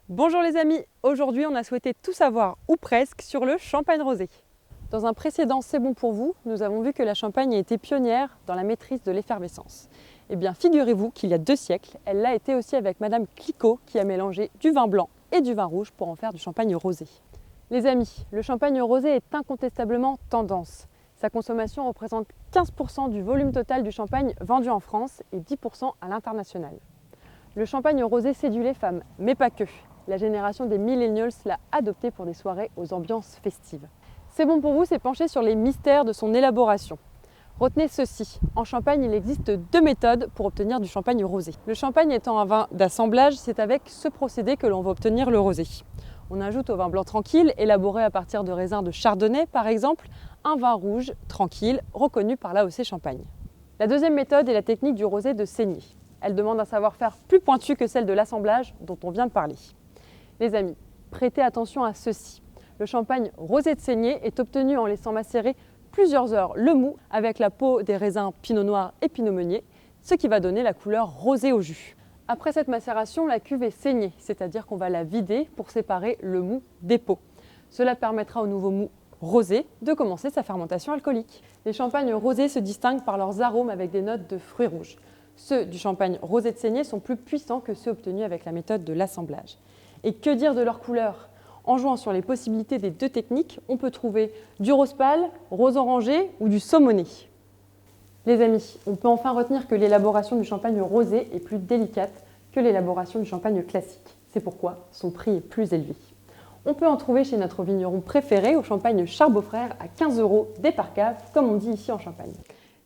Bonjour les amis, aujourd'hui on a souhaité tout savoir, ou presque, sur le champagne rosé. Dans un précédent C'est bon pour vous, nous avons vu que la Champagne a été pionnière dans la maîtrise de l'effervescence. Eh bien figurez-vous qu'il y a 2 siècles, elle l'a été aussi avec Madame Clicquot qui a mélangé du vin blanc et du vin rouge pour en faire du champagne rosé. Les amis, le champagne rosé est incontestablement tendance. Sa consommation représente 15% du volume total du champagne vendu en France et 10% à l'international. Le champagne rosé séduit les femmes, mais pas que. La génération des millennials l'a adopté pour des soirées aux ambiances festives. C'est bon pour vous, s'est penché sur les mystères de son élaboration. Retenez ceci, en Champagne il existe 2 méthodes pour obtenir du champagne rosé. Le champagne étant un vin d'assemblage, c'est avec ce procédé que l'on va obtenir le rosé. On ajoute au vin blanc tranquille, élaboré à partir de raisins de chardonnay par exemple, un vin rouge tranquille, reconnu par l'AOC Champagne. La deuxième méthode est la technique du rosé de saignée. Elle demande un savoir-faire plus pointu que celle de l'assemblage dont on vient de parler. Les amis, prêtez attention à ceci. Le champagne rosé de saignée est obtenu en laissant macérer plusieurs heures le mou avec la peau des raisins pinot noir et pinot meunier, ce qui va donner la couleur rosée au jus. Après cette macération, la cuve est saignée, c'est-à-dire qu'on va la vider pour séparer le mou des peaux. Cela permettra au nouveau mou rosé de commencer sa fermentation alcoolique. Les champagnes rosés se distinguent par leurs arômes avec des notes de fruits rouges. Ceux du champagne rosé de saignée sont plus puissants que ceux obtenus avec la méthode de l'assemblage. Et que dire de leur couleur ? En jouant sur les possibilités des 2 techniques, on peut trouver du rose pâle, rose orangé ou du saumoné. Les amis, on peut enfin retenir que l'élaboration du champagne rosé est plus délicate que l'élaboration du champagne classique. C'est pourquoi son prix est plus élevé. On peut en trouver chez notre vigneron préféré au champagne Charbot-Frères à 15 € des par cave, comme on dit ici en Champagne.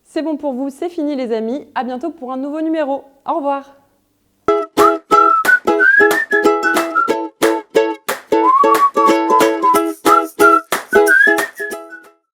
C'est bon pour vous, c'est fini les amis, à bientôt pour un nouveau numéro. Au revoir.